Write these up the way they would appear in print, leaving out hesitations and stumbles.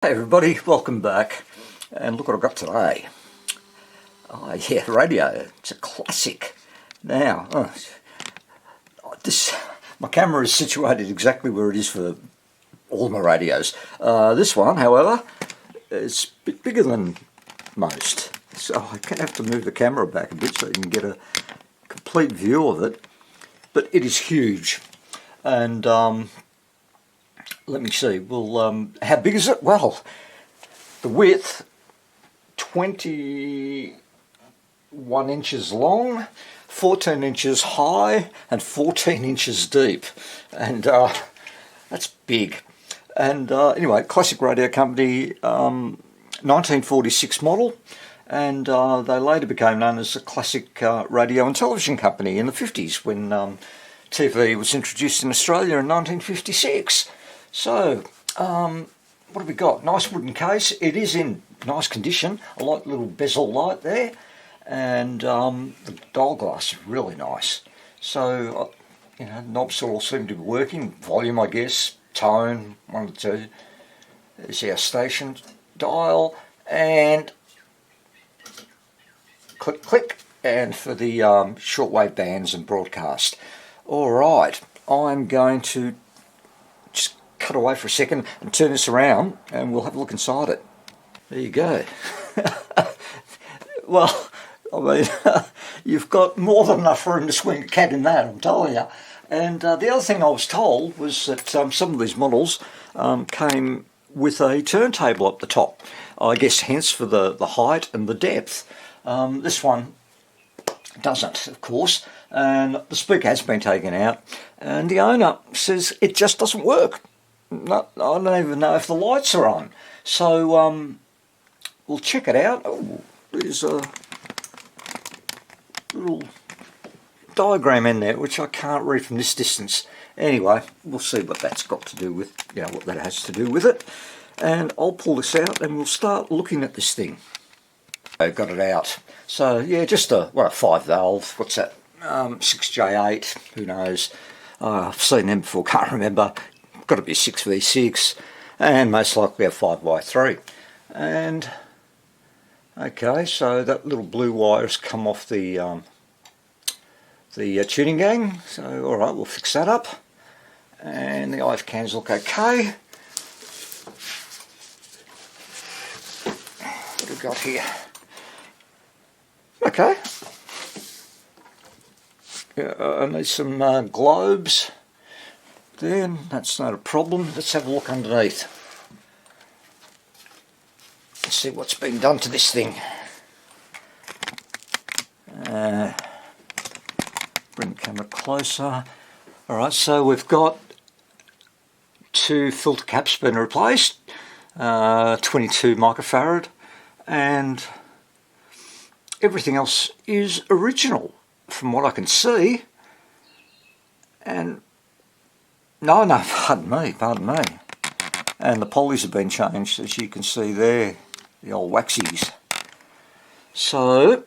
Hey everybody, welcome back. And look what I've got today. Oh yeah, radio. It's a classic. Now, my camera is situated exactly where it is for all my radios. This one, however, is a bit bigger than most. So I have to move the camera back a bit so you can get a complete view of it. But it is huge. And let me see, well, how big is it? Well, the width, 21 inches long, 14 inches high, and 14 inches deep. And that's big. And anyway, Classic Radio Company, 1946 model. And they later became known as the Classic Radio and Television Company in the 50s when TV was introduced in Australia in 1956. So, what have we got? Nice wooden case. It is in nice condition. I like the little bezel light there. And the dial glass is really nice. So, you know, knobs all seem to be working. Volume, I guess. Tone, 1 or 2. There's our station dial. And click, click. And for the shortwave bands and broadcast. Alright, I'm going to just cut away for a second and turn this around and we'll have a look inside it. There you go. Well, I mean, you've got more than enough room to swing a cat in that, I'm telling you. And the other thing I was told was that some of these models came with a turntable up the top. I guess hence for the height and the depth. This one doesn't, of course. And the speaker has been taken out and the owner says it just doesn't work. No, I don't even know if the lights are on. So we'll check it out. Oh, there's a little diagram in there which I can't read from this distance. Anyway, we'll see what that's got to do with, you know, what that has to do with it. And I'll pull this out and we'll start looking at this thing. I got it out. So yeah, just a 5 valve. What's that? 6J8, who knows. I've seen them before, can't remember. Got to be 6V6 and most likely a 5Y3. And okay, so that little blue wire has come off the tuning gang. So alright, we'll fix that up. And the IF cans look okay. What have we got here? Okay. I need some globes there, that's not a problem. Let's have a look underneath. Let's see what's been done to this thing. Bring the camera closer. Alright, so we've got 2 filter caps been replaced, 22 microfarad, and everything else is original from what I can see. And no, pardon me. And the polys have been changed, as you can see there, the old waxies. So,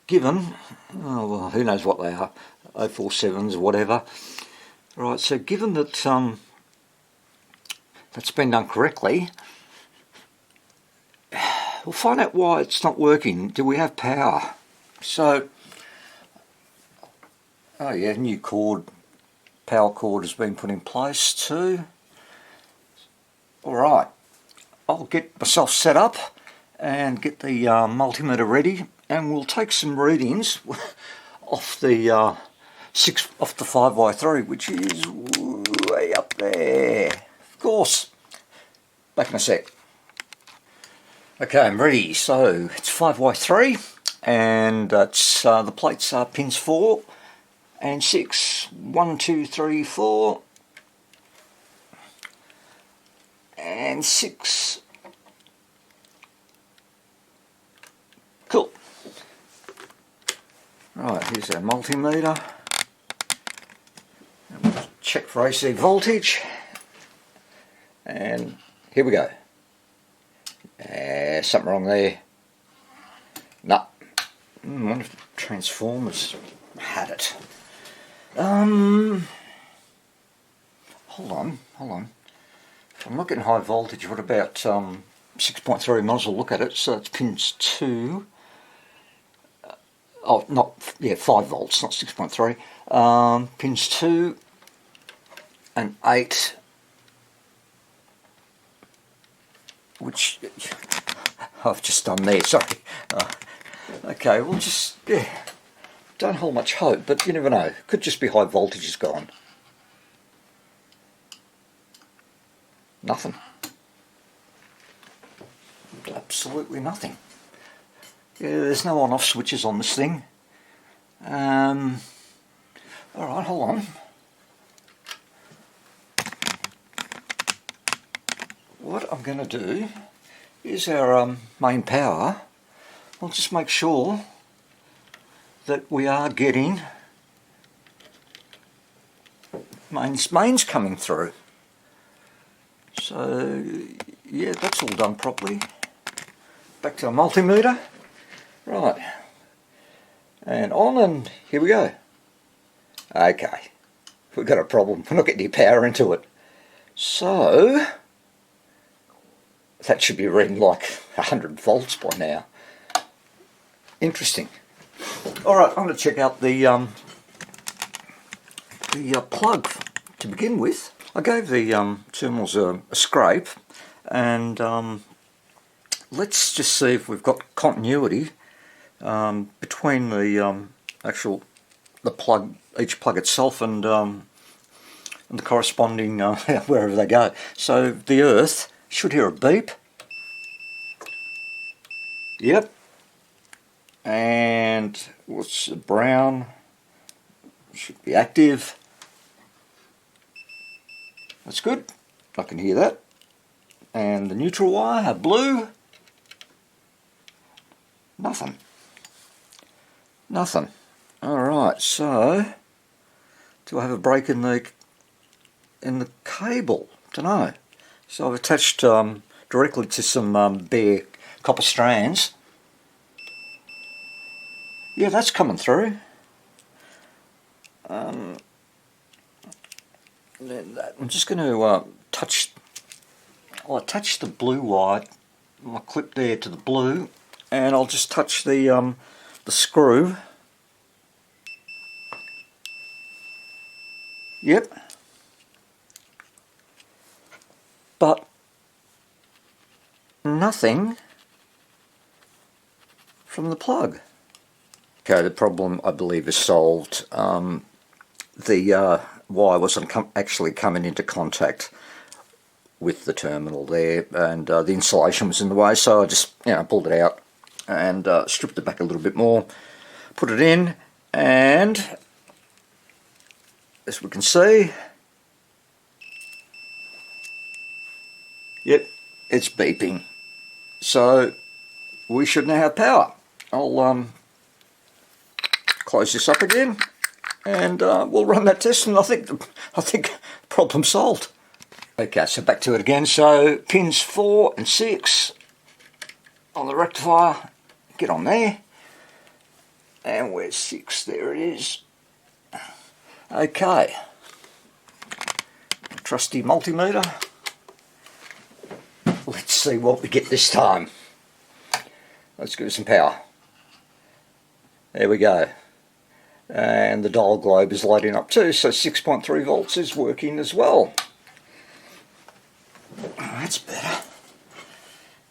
given, oh well, who knows what they are, 047s or whatever. Right, so given that that's been done correctly, we'll find out why it's not working. Do we have power? So, oh yeah, new cord, power cord has been put in place too. Alright, I'll get myself set up and get the multimeter ready and we'll take some readings off the 5Y3, which is way up there. Of course. Back in a sec. Okay, I'm ready. So it's 5Y3 and it's the plates are pins 4 and 6. 1, 2, 3, 4 and 6. Cool. Right, here's our multimeter. And we'll check for AC voltage. And here we go. Something wrong there. No. I wonder if the transformers had it. Hold on. If I'm not getting high voltage, what about 6.3? Might as well look at it. So it's pins 2. Oh, not, yeah, 5 volts, not 6.3. Pins 2 and 8, which I've just done there, sorry. Okay, we'll just, yeah, don't hold much hope, but you never know. Could just be high voltage is gone. Nothing. Absolutely nothing. Yeah, there's no on-off switches on this thing. Alright, hold on. What I'm going to do is our main power. I'll just make sure that we are getting mains coming through. So yeah, that's all done properly. Back to our multimeter. Right, and on, and here we go. Okay, we've got a problem. We're not getting any power into it. So that should be reading like 100 volts by now. Interesting. Alright, I'm going to check out the plug to begin with. I gave the terminals a scrape, and let's just see if we've got continuity between the plug, each plug itself, and the corresponding wherever they go. So the earth should hear a beep. Yep. And what's the brown? Should be active. That's good. I can hear that. And the neutral wire, blue. Nothing. Nothing. Alright, so do I have a break in the cable? Don't know. So I've attached directly to some bare copper strands. Yeah, that's coming through. I'm just going to I'll attach the blue wire, my clip there, to the blue, and I'll just touch the screw. Yep. But nothing from the plug. Okay, the problem I believe is solved. The wire wasn't actually coming into contact with the terminal there, and the insulation was in the way, so I just pulled it out and stripped it back a little bit more, put it in, and as we can see, yep, it's beeping. So we should now have power. I'll close this up again, and we'll run that test, and I think problem solved. Okay, so back to it again. So pins 4 and 6 on the rectifier, get on there, and where's 6? There it is. Okay, trusty multimeter. Let's see what we get this time. Let's give it some power. There we go. And the dial globe is lighting up too, so 6.3 volts is working as well. That's better.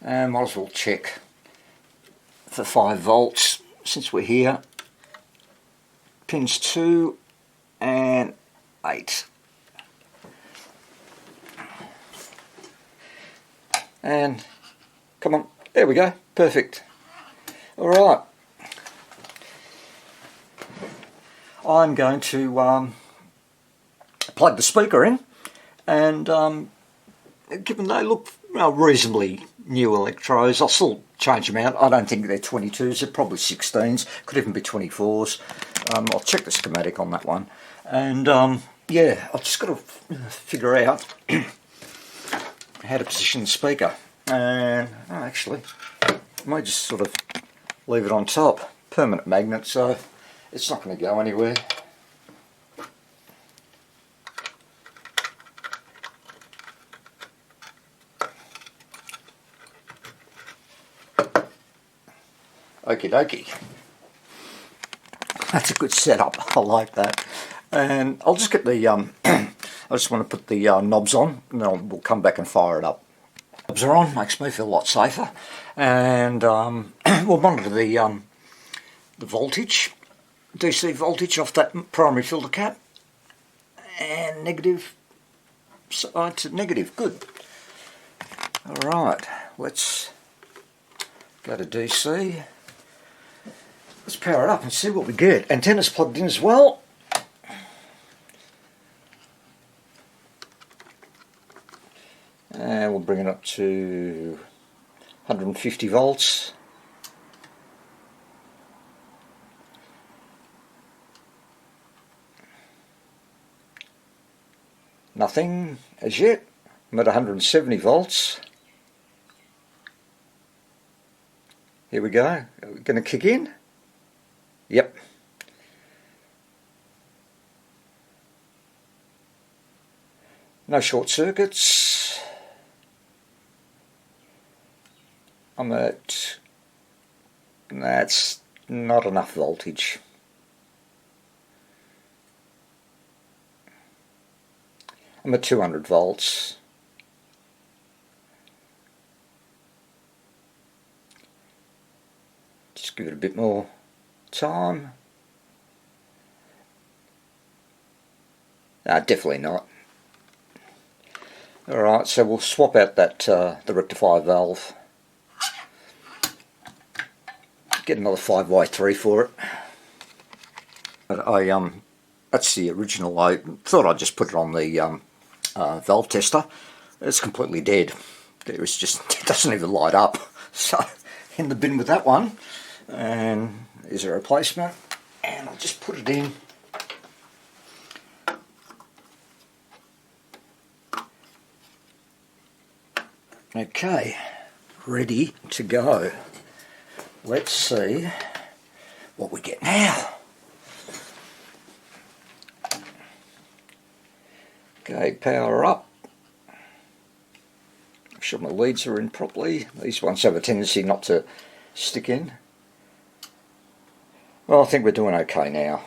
And might as well check for 5 volts since we're here. Pins 2 and 8. And come on, there we go, perfect. Alright, I'm going to plug the speaker in, and given they look reasonably new electrodes, I'll still change them out. I don't think they're 22s, they're probably 16s, could even be 24s. I'll check the schematic on that one, and yeah, I've just got to figure out how to position the speaker. And actually, I might just sort of leave it on top. Permanent magnet, so it's not going to go anywhere. Okie dokie. That's a good setup. I like that. And I'll just get the I just want to put the knobs on, and then we'll come back and fire it up. Knobs are on, makes me feel a lot safer. And we'll monitor the voltage, DC voltage off that primary filter cap, and negative side to negative. Good. All right, let's go to DC. Let's power it up and see what we get. Antenna's plugged in as well. And we'll bring it up to 150 volts. Nothing as yet. I'm at 170 volts. Here we go. Are we going to kick in? Yep. No short circuits. I'm at... That's not enough voltage. I'm at 200 volts. Just give it a bit more time. Definitely not. Alright, so we'll swap out that the rectifier valve. Get another 5Y3 for it. But that's the original. I thought I'd just put it on the valve tester. It's completely dead. It doesn't even light up. So in the bin with that one. And there's a replacement, and I'll just put it in. Okay, ready to go. Let's see what we get now. Okay, power up. Make sure my leads are in properly. These ones have a tendency not to stick in. Well, I think we're doing okay now.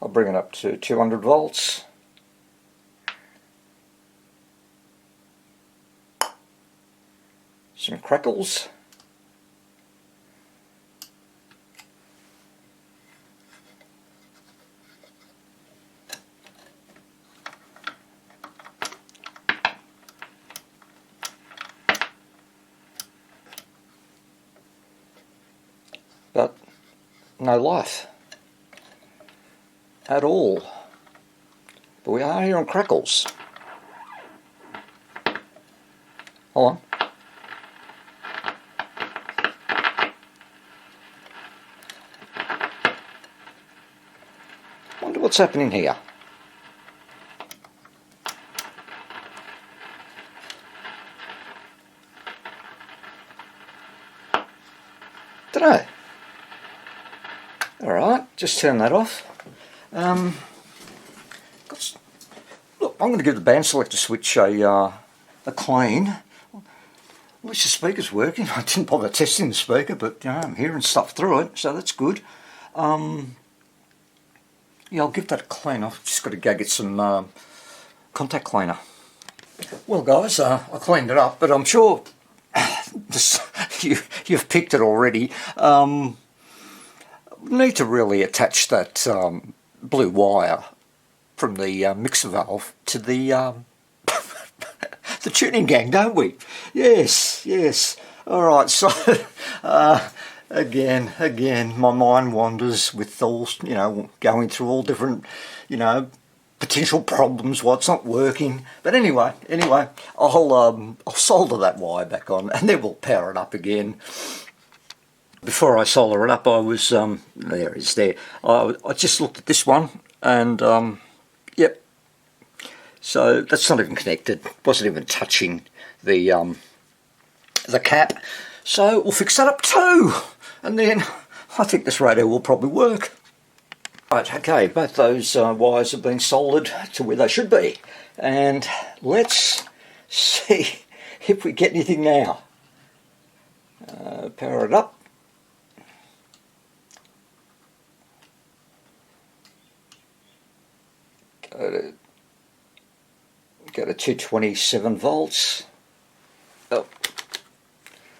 I'll bring it up to 200 volts. Some crackles. But no life at all. But we are hearing crackles. Hold on. Wonder what's happening here. Dunno. Alright, just turn that off. Look, I'm going to give the band selector switch a clean. At least the speaker's working. I didn't bother testing the speaker, but you know, I'm hearing stuff through it, so that's good. Yeah, I'll give that a clean. I've just got to go get some contact cleaner. Well guys, I cleaned it up, but I'm sure you've picked it already. Need to really attach that blue wire from the mixer valve to the the tuning gang, don't we? Yes. Alright, so again my mind wanders with all, you know, going through all different, you know, potential problems why it's not working. But anyway, I'll solder that wire back on and then we'll power it up again. Before I solder it up, I was there it is there. I just looked at this one and yep. So that's not even connected. Wasn't even touching the cap. So we'll fix that up too, and then I think this radio will probably work. Right, okay, both those wires have been soldered to where they should be. And let's see if we get anything now. Power it up. Go to 227 volts. Oh,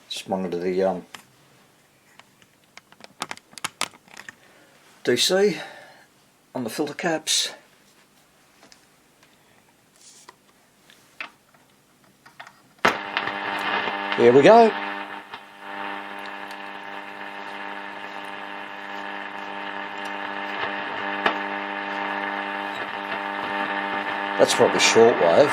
swung to the DC on the filter caps. Here we go. That's probably shortwave.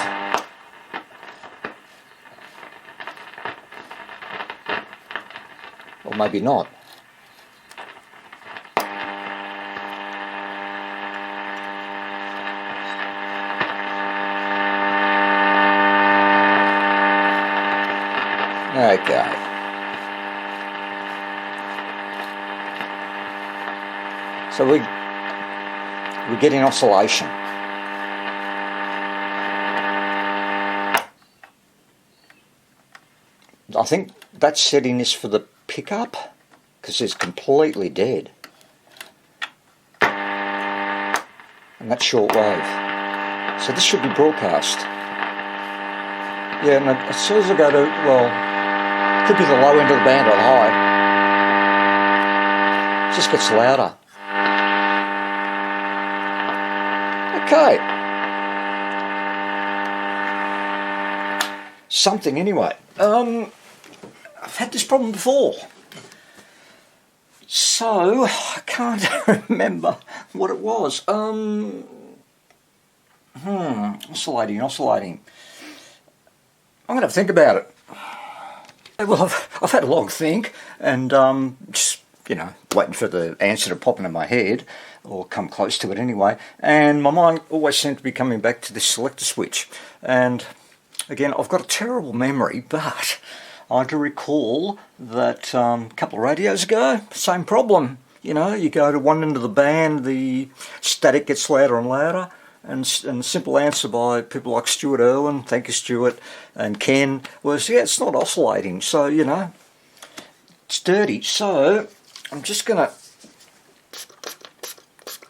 Or maybe not. Okay. So we're getting oscillation. I think that setting is for the pickup because it's completely dead. And that's shortwave. So this should be broadcast. Yeah, and as soon as I go to, well, could be the low end of the band or the high. It just gets louder. Okay. Something anyway. I've had this problem before. So, I can't remember what it was. Oscillating. I'm going to think about it. Well, I've had a long think, and just, you know, waiting for the answer to pop into my head, or come close to it anyway, and my mind always seemed to be coming back to this selector switch. And again, I've got a terrible memory, but I do recall that a couple of radios ago, same problem. You know, you go to one end of the band, the static gets louder and louder, and the simple answer by people like Stuart Irwin, thank you Stuart, and Ken, was, yeah, it's not oscillating, so, you know, it's dirty. So I'm just going to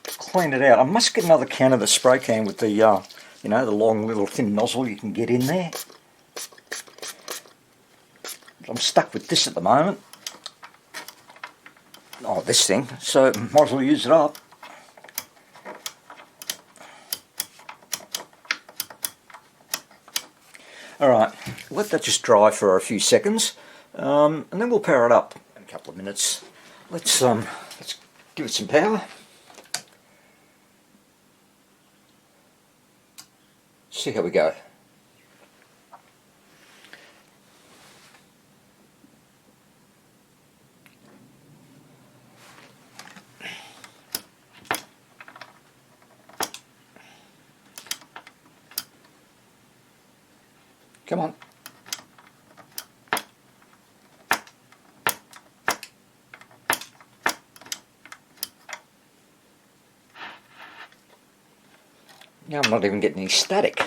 clean it out. I must get another can of the spray can with the, you know, the long little thin nozzle you can get in there. I'm stuck with this at the moment. Oh, this thing, so might as well use it up. Alright, let that just dry for a few seconds, and then we'll power it up in a couple of minutes. Let's give it some power. See how we go. Come on. Now I'm not even getting any static.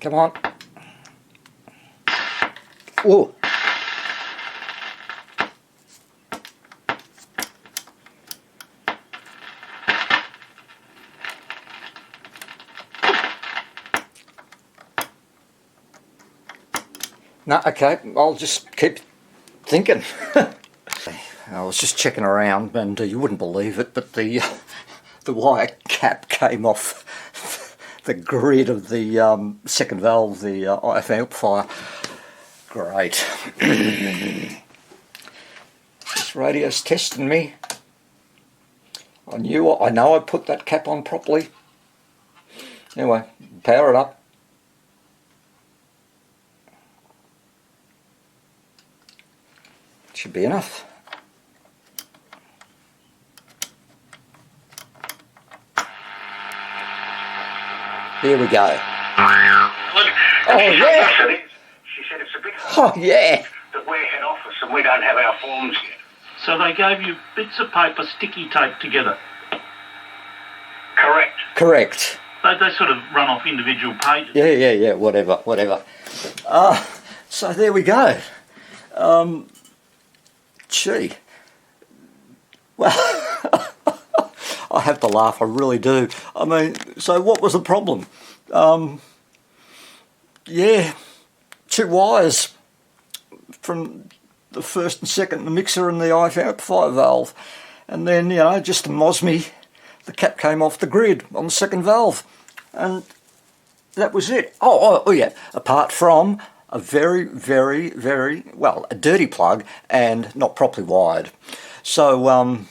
Come on. Whoa. No, okay, I'll just keep thinking. I was just checking around, and you wouldn't believe it, but the wire cap came off the grid of the second valve, the IF amplifier. Great. This radio's testing me. I know I put that cap on properly. Anyway, power it up. Should be enough. Here we go. Oh yeah! Oh, yeah. That we're head office and we don't have our forms yet. So they gave you bits of paper sticky taped together? Correct. Correct. They sort of run off individual pages? Yeah, whatever. So there we go. Gee. Well, I have to laugh, I really do. I mean, so what was the problem? Yeah, 2 wires from the first and second, the mixer and the IF amplifier valve. And then, you know, just to moz me, the cap came off the grid on the second valve. And that was it. Oh yeah, apart from a very, well, a dirty plug and not properly wired. So,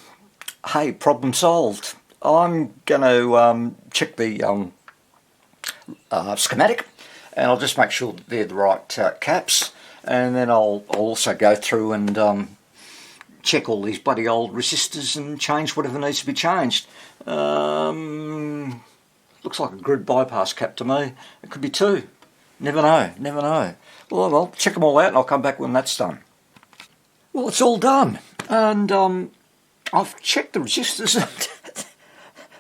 hey, problem solved. I'm going to check the schematic, and I'll just make sure that they're the right caps, and then I'll also go through and check all these bloody old resistors and change whatever needs to be changed. Looks like a grid bypass cap to me. It could be 2. Never know. Well, I'll check them all out and I'll come back when that's done. Well, it's all done, and I've checked the resistors and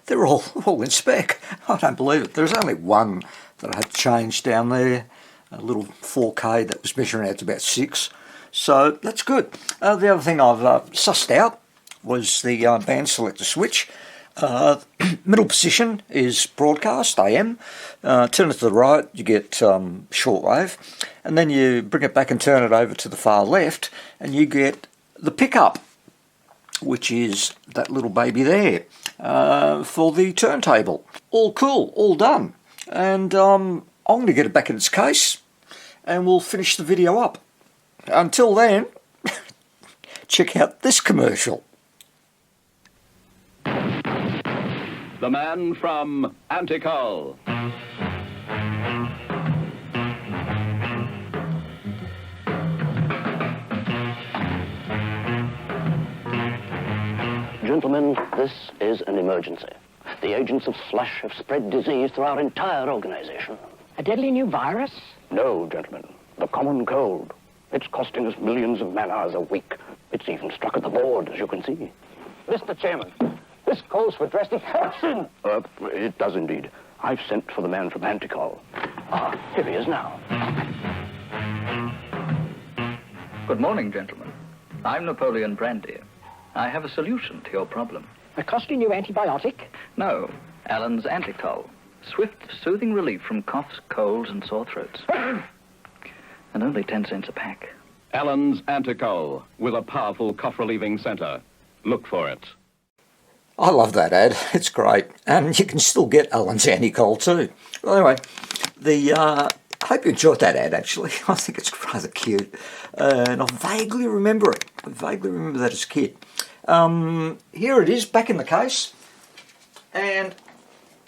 they're all in spec. I don't believe it. There's only one that I had to change down there, a little 4K that was measuring out to about 6. So that's good. The other thing I've sussed out was the band selector switch. Middle position is broadcast, AM. Turn it to the right, you get shortwave. And then you bring it back and turn it over to the far left, and you get the pickup, which is that little baby there, for the turntable. All cool, all done. And I'm going to get it back in its case, and we'll finish the video up. Until then, check out this commercial. The man from Antical. Gentlemen, this is an emergency. The agents of slush have spread disease through our entire organization. A deadly new virus? No, gentlemen. The common cold. It's costing us millions of man-hours a week. It's even struck at the board, as you can see. Mr. Chairman, this calls for drastic action. It does indeed. I've sent for the man from Antical. Here he is now. Good morning, gentlemen. I'm Napoleon Brandy. I have a solution to your problem. A costly new antibiotic? No, Allen's Anticol. Swift, soothing relief from coughs, colds, and sore throats. And only 10 cents a pack. Allen's Anticol, with a powerful cough-relieving center. Look for it. I love that ad. It's great. And you can still get Allen's Anticol too. Well, anyway, I hope you enjoyed that ad, actually. I think it's rather cute. And I vaguely remember it. I vaguely remember that as a kid. Here it is, back in the case. And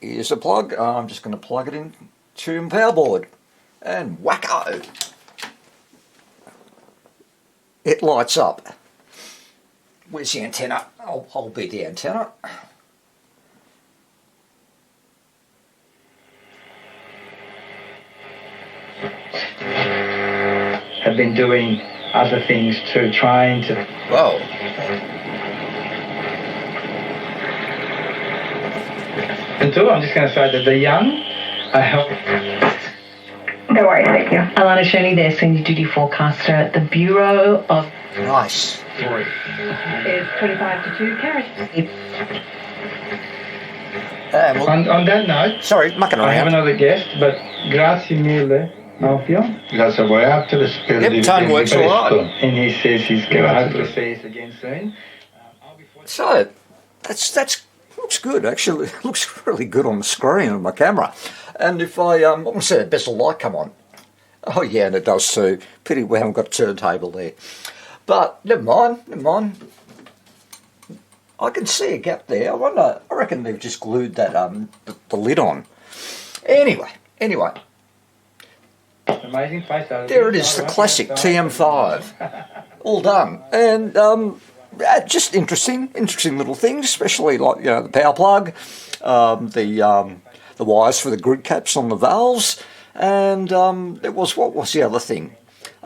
here's a plug. I'm just going to plug it in to my power board. And wacko! It lights up. Where's the antenna? I'll be the antenna. Have been doing other things too, trying to... Whoa. And two, I'm just going to say that the young are helping. Don't worry, thank you. Alana Shoney there, Senior Duty Forecaster at the Bureau of... Nice. It's 25 to 2 carriage. On that note, sorry, mucking around. I have another guest, but grazie mille, Alfio. Grazie a voi, Yep, time works a lot. And he says he's going to hopefully see us again soon. So, that's looks good, actually. It looks really good on the screen of my camera. And if I want to see a bezel light come on. Oh yeah, and it does too. Pity we haven't got a turntable there. But never mind. I can see a gap there. I reckon they've just glued that the lid on. Anyway. Amazing face. There it is, the classic TM5. All done. And just interesting little things, especially like, you know, the power plug, the wires for the grid caps on the valves, and what was the other thing?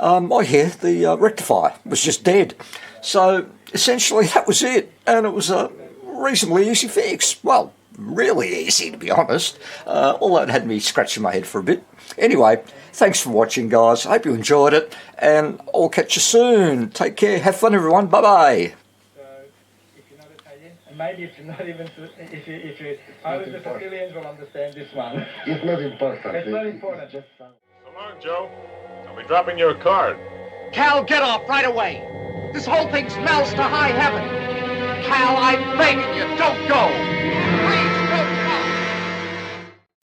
I hear the rectifier was just dead. So essentially that was it, and it was a reasonably easy fix. Well, really easy, to be honest, although it had me scratching my head for a bit. Anyway, thanks for watching, guys. I hope you enjoyed it, and I'll catch you soon. Take care. Have fun, everyone. Bye-bye. So, if you're not Italian, and maybe if you're not even, if you, I was the Sicilians will understand this one. It's not important. It's not important. Just So long, Joe. I'll be dropping you a card. Cal, get off right away. This whole thing smells to high heaven. Cal, I'm begging you, don't go.